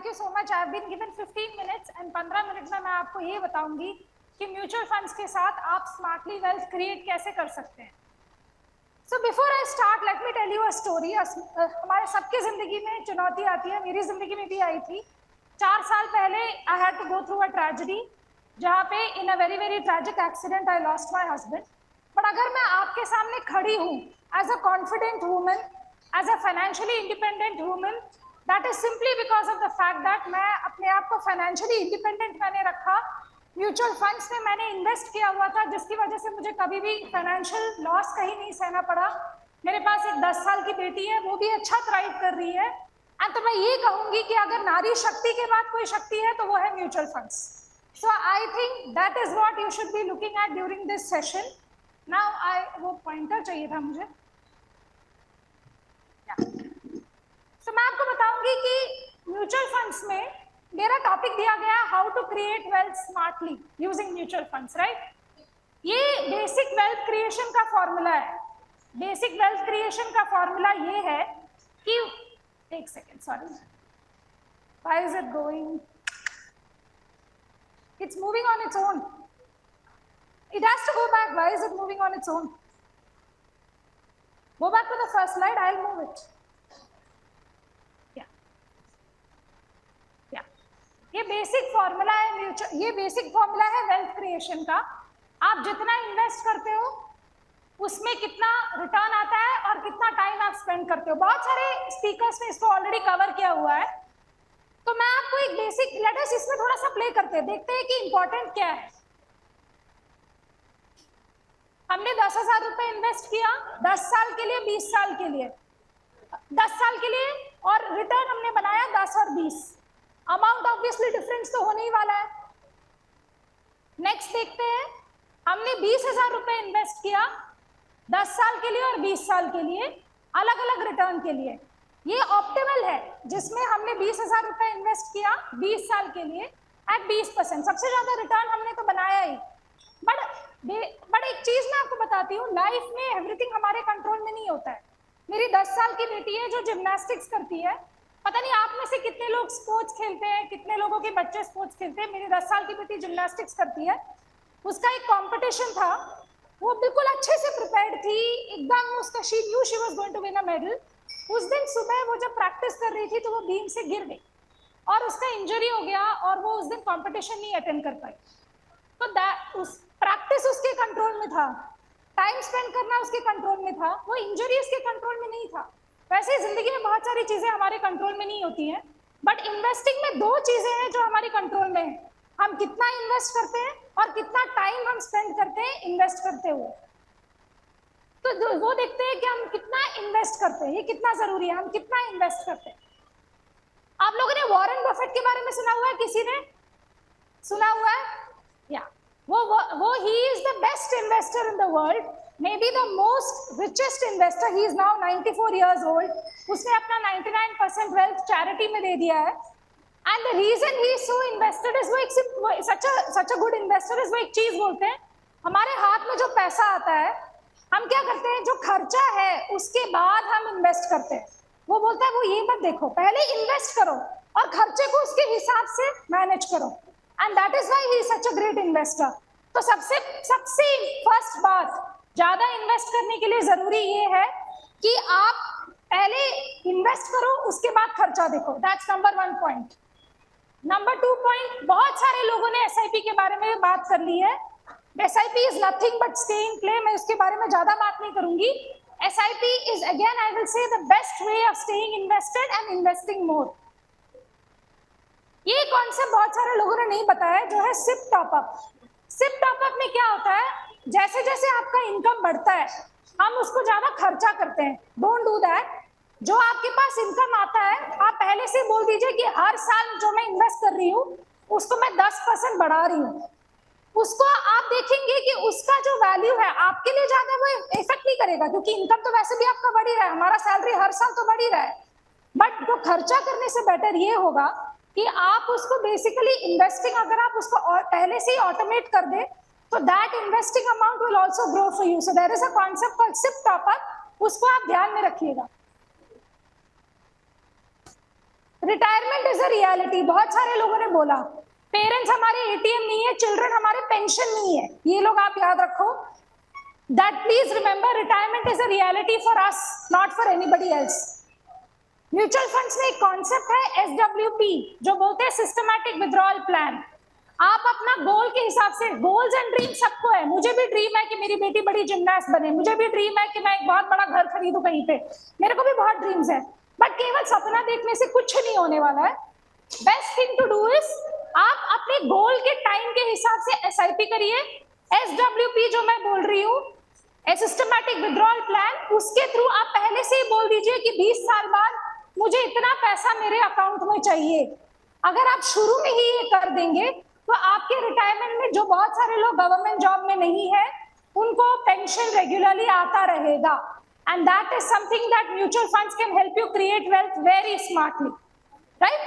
Thank you so much. I have been given 15 minutes and 15 minute में मैं आपको ये बताऊंगी कि म्यूचुअल फंड्स के साथ आप स्मार्टली वेल्थ क्रिएट कैसे कर सकते हैं। So before I start let me tell you a story. हमारे सबकी जिंदगी में चुनौती आती है, मेरी जिंदगी में भी आई थी। 4 साल पहले I had to go through a tragedy, जहाँ पे in a very very tragic accident I lost my husband. But अगर मैं आपके सामने खड़ी हूँ as a confident woman, as a financially independent woman, that is simply because of the fact that मैं अपने आप को फाइनेंशियली इंडिपेंडेंट मैंने रखा। म्यूचुअल फंड्स में मैंने इन्वेस्ट किया हुआ था, जिसकी वजह से मुझे कभी भी फाइनेंशियल लॉस कहीं नहीं सहना पड़ा। मेरे पास एक 10 साल की बेटी है, वो भी अच्छा थ्राइव कर रही है। एंड तो मैं ये कहूंगी कि अगर नारी शक्ति के बाद कोई शक्ति है तो वो है mutual funds. So I think that is what you should be looking at during this session. Now वो पॉइंटर चाहिए था मुझे। तो मैं आपको बताऊंगी कि म्यूचुअल फंड्स में मेरा टॉपिक दिया गया how to create wealth smartly using mutual funds, right. ये बेसिक वेल्थ क्रिएशन का फॉर्मूला है। बेसिक वेल्थ क्रिएशन का फॉर्मूला ये है कि एक second, sorry, why is it going, it's moving on its own, it has to go back, why is it moving on its own, go back to the first slide, I will move it. ये basic formula है, ये basic formula है wealth creation का। आप जितना invest करते हो उसमें कितना रिटर्न आता है और कितना टाइम आप स्पेंड करते हो। बहुत सारे स्पीकर्स ने इसको ऑलरेडी कवर किया हुआ है, तो मैं आपको एक बेसिक, लेट अस इसमें थोड़ा सा प्ले करते हैं, देखते हैं कि इंपॉर्टेंट क्या है। हमने 10,000 रुपए इन्वेस्ट किया 10 साल के लिए, 20 साल के लिए, 10 साल के लिए, और रिटर्न हमने बनाया 10 और 20। अमाउंट ऑब्वियसली डिफरेंस तो होने ही वाला है। नेक्स्ट देखते हैं, हमने 20,000 रुपए इन्वेस्ट किया 10 साल के लिए और 20 साल के लिए, अलग अलग रिटर्न के लिए। ये ऑप्टिमल है जिसमें हमने 20,000 रुपए इन्वेस्ट किया 20 साल के लिए एट 20%, सबसे ज्यादा रिटर्न हमने तो बनाया ही। बट एक चीज मैं आपको बताती हूँ, लाइफ में एवरीथिंग हमारे कंट्रोल में नहीं होता है। मेरी 10 साल की बेटी है जो जिम्नास्टिक्स करती है। पता नहीं आप में से कितने लोग स्पोर्ट्स खेलते हैं, कितने लोगों के बच्चे स्पोर्ट्स खेलते हैं। मेरी 10 साल की बेटी जिम्नास्टिक्स करती है। उसका एक कंपटीशन था, वो बिल्कुल अच्छे से प्रिपेयर्ड थी, एकदम उसका she knew she was going to win a medal. उस दिन सुबह वो जब प्रैक्टिस कर रही थी तो वो बीम से गिर गई और उसका इंजरी हो गया और वो उस दिन कंपटीशन नहीं अटेंड कर पाई। तो प्रैक्टिस उसके कंट्रोल में था, टाइम स्पेंड करना उसके कंट्रोल में था, वो इंजरी उसके कंट्रोल में नहीं था। वैसे जिंदगी में बहुत सारी चीजें हमारे कंट्रोल में नहीं होती हैं, बट इन्वेस्टिंग में 2 चीजें हैं जो हमारे कंट्रोल में है। हम कितना इन्वेस्ट करते हैं और कितना टाइम हम स्पेंड करते हैं इन्वेस्ट करते हुए। तो वो देखते हैं कि हम कितना इन्वेस्ट करते हैं, ये कितना जरूरी है, हम कितना इन्वेस्ट करते हैं। आप लोगों ने वॉरेन बफेट के बारे में सुना हुआ है? किसी ने सुना हुआ है? या वो he is the best investor in the world, may be the most richest investor. He is now 94 years old. उसने अपना 99% वेल्थ चैरिटी में दे दिया है। And the reason he is so invested is, वो such a good investor is, वो एक चीज बोलते हैं, हमारे हाथ में जो पैसा आता है हम क्या करते हैं, जो खर्चा है उसके बाद हम इन्वेस्ट करते हैं। वो बोलता है वो ये मत देखो, पहले इन्वेस्ट करो और खर्चे को उसके हिसाब से मैनेज करो। And that is why he is such a great investor. तो सबसे फर्स्ट बात, ज्यादा इन्वेस्ट करने के लिए जरूरी ये है कि आप पहले इन्वेस्ट करो, उसके बाद खर्चा देखो। That's number 1 point. Number 2 point, बहुत सारे लोगों ने एसआईपी के बारे में बात कर ली है। SIP is nothing but stay in play, मैं उसके बारे में ज्यादा बात नहीं करूंगी। SIP is again I will say the best way of staying invested and investing मोर। ये कॉन्सेप्ट बहुत सारे लोगों ने नहीं बताया, जो है सिप टॉपअप। सिप टॉपअप में क्या होता है, जैसे जैसे आपका इनकम बढ़ता है हम उसको ज्यादा खर्चा करते हैं। Don't do that. जो आपके पास इनकम आता है आप पहले से बोल दीजिए कि हर साल जो मैं इन्वेस्ट कर रही हूँ उसको मैं 10% बढ़ा रही हूँ। उसको आप देखेंगे कि उसका जो वैल्यू है आपके लिए ज्यादा वो इफेक्ट नहीं करेगा, क्योंकि इनकम तो वैसे भी आपका बढ़ ही रहा है, हमारा सैलरी हर साल तो बढ़ ही रहा है। बट जो खर्चा करने से बेटर ये होगा कि आप उसको बेसिकली इन्वेस्टिंग, अगर आप उसको पहले से ही ऑटोमेट कर दे तो that investing amount will also grow for you. So there is a concept called SIP top up, उसको आप ध्यान में रखिएगा। Retirement is a reality. बहुत सारे लोगों ने बोला पेरेंट्स हमारे एटीएम नहीं है, चिल्ड्रन हमारे पेंशन नहीं है। ये लोग आप याद रखो, that please remember, retirement is a reality for us, not for anybody else. Mutual funds में एक कॉन्सेप्ट है SWP, जो बोलते हैं सिस्टमैटिक विड्रॉल प्लान। आप अपना गोल के हिसाब से, गोल्स एंड ड्रीम सबको है। मुझे भी ड्रीम है कि मेरी बेटी बड़ी जिमनास्ट बने, मुझे भी ड्रीम है कि मैं एक बहुत बड़ा घर खरीदूं कहीं पे, मेरे को भी बहुत ड्रीम्स है, बट केवल सपना देखने से कुछ नहीं होने वाला है। Best thing to do is आप अपने गोल के टाइम के हिसाब से SIP करिए। SWP जो मैं बोल रही हूँ, सिस्टमैटिक विड्रॉल प्लान, उसके थ्रू आप पहले से ही बोल दीजिए कि 20 साल बाद मुझे इतना पैसा मेरे अकाउंट में चाहिए। अगर आप शुरू में ही ये कर देंगे तो आपके रिटायरमेंट में जो बहुत सारे लोग गवर्नमेंट जॉब में नहीं है, उनको पेंशन रेगुलरली आता रहेगा। And that is something that mutual funds can help you create wealth very smartly, right.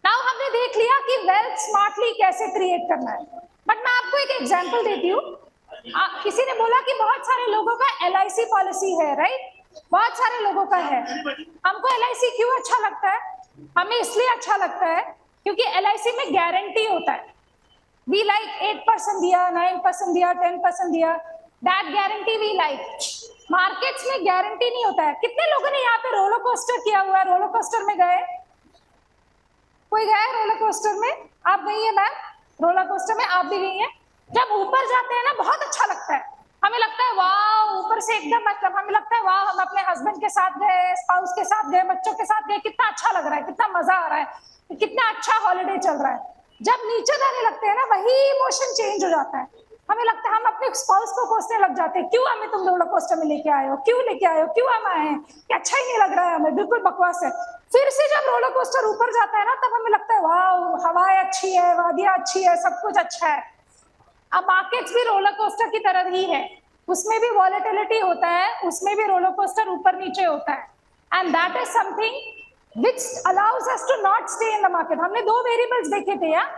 Now हमने देख लिया कि वेल्थ स्मार्टली कैसे क्रिएट करना है, बट मैं आपको एक एग्जांपल देती हूँ। किसी ने बोला कि बहुत सारे लोगों का LIC पॉलिसी है, राइट, बहुत सारे लोगों का है। हमको LIC क्यों अच्छा लगता है? हमें इसलिए अच्छा लगता है क्योंकि LIC में गारंटी होता है। वी लाइक 8% दिया, 9% दिया, 10% दिया, that guarantee we like. Markets में गारंटी नहीं होता है। कितने लोगों ने यहाँ पे रोलर कोस्टर किया हुआ है? रोलर कोस्टर में गए? कोई गया है रोलर कोस्टर में? आप गई है मैम? रोलर कोस्टर में आप भी गई हैं? जब ऊपर जाते हैं ना, बहुत अच्छा लगता है। हमें लगता है वाह, ऊपर से एकदम, मतलब हमें लगता है वाह, हम अपने हस्बैंड के साथ गए, स्पाउस के साथ गए, बच्चों के साथ गए, कितना अच्छा लग रहा है, कितना मजा आ रहा है, कितना अच्छा हॉलिडे चल रहा है। जब नीचे जाने लगते हैं ना, वही इमोशन चेंज हो जाता है। हमें लगता है हम अपने स्पाउस को कोसने लग जाते हैं, क्यों हमें तुम रोलर कोस्टर में लेके आए हो, क्यों लेके आए हो, क्यों हम आए हैं, अच्छा ही नहीं लग रहा है हमें, बिल्कुल बकवास है। फिर से जब रोलर कोस्टर ऊपर जाता है ना, तब हमें लगता है वाह, हवाएं अच्छी है, वादियां अच्छी है, सब कुछ अच्छा है। अब मार्केट्स भी रोलर कोस्टर की तरह ही है, उसमें भी वॉलेटिलिटी होता है, उसमें भी रोलर कोस्टर ऊपर नीचे होता है, and that is something which allows us to not stay in the market. हमने दो वेरिएबल्स देखे थे यार,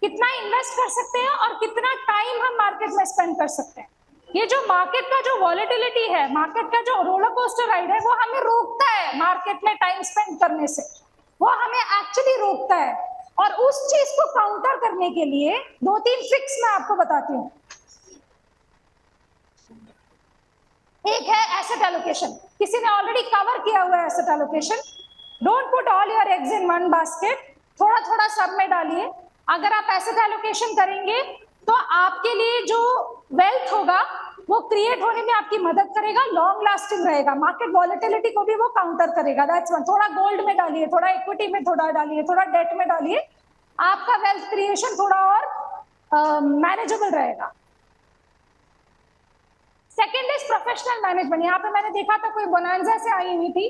कितना इन्वेस्ट कर सकते हैं और कितना टाइम हम मार्केट में स्पेंड कर सकते हैं। ये जो मार्केट का जो वॉलेटिलिटी है, मार्केट का जो रोलर कोस्टर राइड है, वो हमें रोकता है मार्केट में टाइम स्पेंड करने से, वो हमें एक्चुअली रोकता है। और उस चीज को काउंटर करने के लिए 2-3 ट्रिक्स मैं आपको बताती हूँ। एक है एसेट एलोकेशन, किसी ने ऑलरेडी कवर किया हुआ है asset allocation. Don't put all your eggs in one basket, थोड़ा थोड़ा सब में डालिए। अगर आप एसेट एलोकेशन करेंगे तो आपके लिए जो वेल्थ होगा वो क्रिएट होने में आपकी मदद करेगा, लॉन्ग लास्टिंग रहेगा, मार्केट वॉलेटिलिटी को भी वो काउंटर करेगा। That's one. थोड़ा गोल्ड में डालिए, थोड़ा इक्विटी में थोड़ा डालिए, थोड़ा डेट में डालिए, आपका वेल्थ क्रिएशन थोड़ा और मैनेजेबल रहेगा। Second is professional management. यहाँ पे मैंने देखा था कोई बोनांजा से आई हुई थी।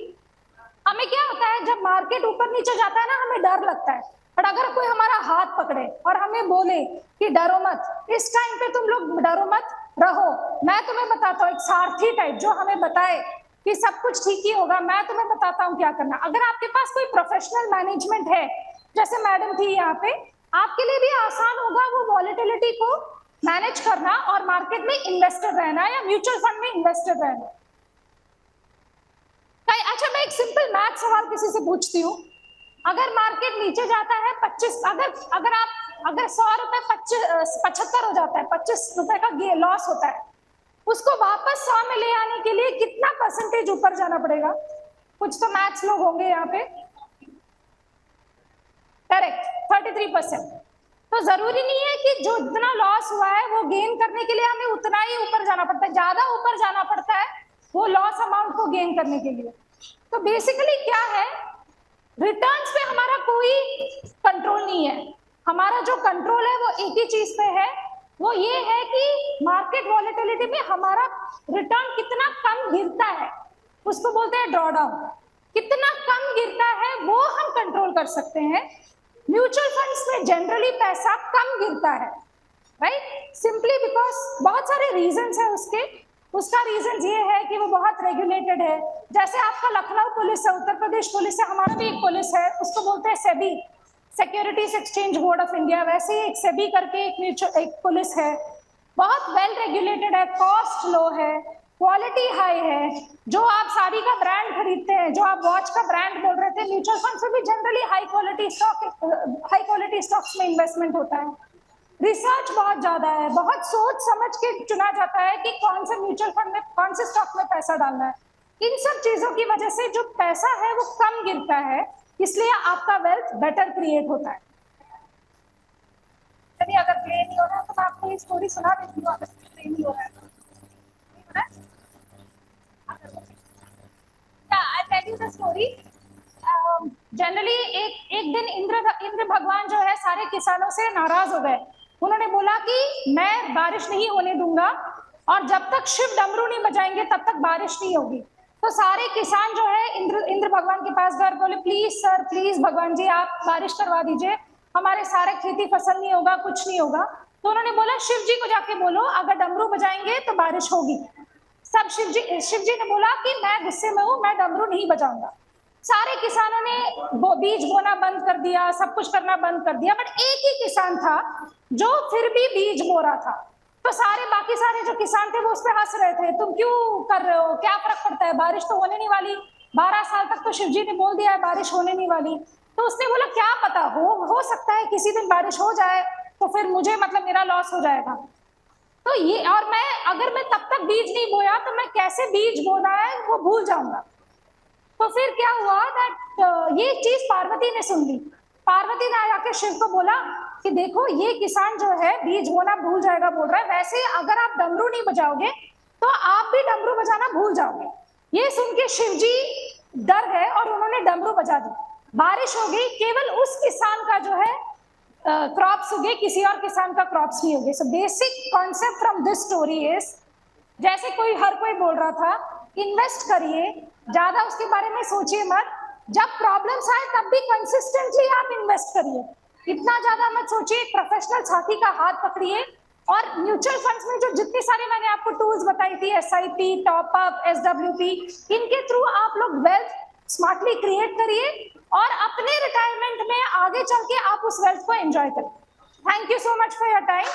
हमें क्या होता है, जब मार्केट ऊपर नीचे जाता है ना, हमें डर लगता है, पर अगर कोई हमारा हाथ पकड़े और हमें बोले कि डरो मत, इस टाइम पे तुम लोग डरो मत, रहो, मैं तुम्हें बताता हूँ, एक सारथी टाइप जो हमें बताए कि सब कुछ ठीक ही होगा, मैं तुम्हें बताता हूँ क्या करना। अगर आपके पास कोई प्रोफेशनल मैनेजमेंट है, जैसे मैडम थी यहाँ पे, आपके लिए भी आसान होगा वो वॉलेटिलिटी को मैनेज करना और मार्केट में इन्वेस्टर रहना या म्यूचुअल फंड में इन्वेस्टर रहना। अच्छा, मैं एक सिंपल मैथ सवाल किसी से पूछती हूँ। अगर मार्केट नीचे जाता है 25, अगर 100 रुपए 75 हो जाता है, 25 रुपए का लॉस होता है, उसको वापस 100 में ले आने के लिए कितना परसेंटेज ऊपर जाना पड़ेगा? कुछ तो मैथ्स लोग होंगे यहाँ पे। करेक्ट, 33%। तो जरूरी नहीं है कि जो इतना लॉस हुआ है वो गेन करने के लिए हमें उतना ही ऊपर जाना पड़ता है, ज्यादा ऊपर जाना पड़ता है वो लॉस अमाउंट को गेन करने के लिए। तो बेसिकली क्या है, रिटर्न्स पे हमारा कोई कंट्रोल नहीं है। हमारा जो कंट्रोल है वो एक ही चीज पे है, वो ये है कि मार्केट वॉलेटिलिटी में हमारा रिटर्न कितना कम गिरता है, उसको बोलते हैं ड्रॉडाउन। कितना कम गिरता है वो हम कंट्रोल कर सकते हैं। म्यूचुअल फंड्स में जनरली पैसा कम गिरता है, राइट, सिंपली बिकॉज बहुत सारे रीजंस है उसका रीजन ये है कि वो बहुत रेगुलेटेड है। जैसे आपका लखनऊ पुलिस है, उत्तर प्रदेश पुलिस है, हमारा भी एक पुलिस है, उसको बोलते हैं SEBI, securities exchange board of India. वैसे ही एक सेबी करके एक पुलिस है, बहुत वेल रेगुलेटेड है, कॉस्ट लो है, क्वालिटी हाई है, जो आप साड़ी का ब्रांड खरीदते हैं, जो आप वॉच का ब्रांड बोल रहे थे, म्यूचुअल फंड में भी जनरली हाई क्वालिटी स्टॉक्स में इन्वेस्टमेंट होता है। रिसर्च बहुत ज्यादा है, बहुत सोच समझ के चुना जाता है कि कौन से म्यूचुअल फंड में, कौन से स्टॉक में पैसा डालना है। इन सब चीजों की वजह से जो पैसा है वो कम गिरता है, इसलिए आपका वेल्थ बेटर क्रिएट होता है। चलिए, अगर प्ले नहीं हो रहा है तो मैं आपको ये स्टोरी सुना देती हूँ, अगर प्ले नहीं हो रहा है तो। I tell you the story. Generally एक दिन इंद्र भगवान जो है सारे किसानों से नाराज हो गए। उन्होंने बोला कि मैं बारिश नहीं होने दूंगा और जब तक शिव डमरू नहीं बजाएंगे तब तक बारिश नहीं होगी। तो सारे किसान जो है इंद्र भगवान के पास गए, बोले प्लीज सर, प्लीज भगवान जी आप बारिश करवा दीजिए, हमारे सारे खेती फसल नहीं होगा, कुछ नहीं होगा। तो उन्होंने बोला शिव जी को जाके बोलो अगर डमरू बजाएंगे तो बारिश होगी। सब शिव जी ने बोला कि मैं गुस्से में हूं, मैं डमरू नहीं बजाऊंगा। सारे किसानों ने बीज बोना बंद कर दिया, सब कुछ करना बंद कर दिया, बट एक ही किसान था जो फिर भी बीज बो रहा था। तो बाकी सारे जो किसान थे वो उस पर हंस रहे थे, तुम क्यों कर रहे हो, क्या फर्क पड़ता है, बारिश तो होने नहीं वाली, 12 साल तक तो शिव जी ने बोल दिया है बारिश होने नहीं वाली। तो उसने बोला क्या पता, हो सकता है किसी दिन बारिश हो जाए तो फिर मुझे मतलब मेरा लॉस हो जाएगा। तो ये, और अगर मैं तब तक बीज नहीं बोया तो मैं कैसे बीज बोना है वो भूल जाऊंगा। तो फिर क्या हुआ दैट ये चीज पार्वती ने सुन ली। पार्वती ने आके शिव को बोला कि देखो ये किसान जो है बीज बोना भूल जाएगा बोल रहा है, वैसे अगर आप डमरू नहीं बजाओगे तो आप भी डमरू बजाना भूल जाओगे। ये सुन के शिव जी डर गए और उन्होंने डमरू बजा दी। बारिश हो गई, केवल उस किसान का जो है क्रॉप्स उगे, किसी और किसान का क्रॉप्स नहीं उगे। So basic concept from this story is, जैसे हर कोई बोल रहा था इन्वेस्ट करिए, ज्यादा उसके बारे में सोचिए मत, जब प्रॉब्लम्स आए तब भी कंसिस्टेंटली आप इन्वेस्ट करिए, इतना ज्यादा मत सोचिए। प्रोफेशनल साथी का हाथ पकड़िए और म्यूचुअल फंड्स में जो जितनी सारे मैंने आपको टूल्स बताई थी, SIP, टॉपअप, SWP, इनके थ्रू आप लोग वेल्थ स्मार्टली क्रिएट करिए और अपने रिटायरमेंट में आगे चल के आप उस वेल्थ को एंजॉय करें। Thank you so much for your time.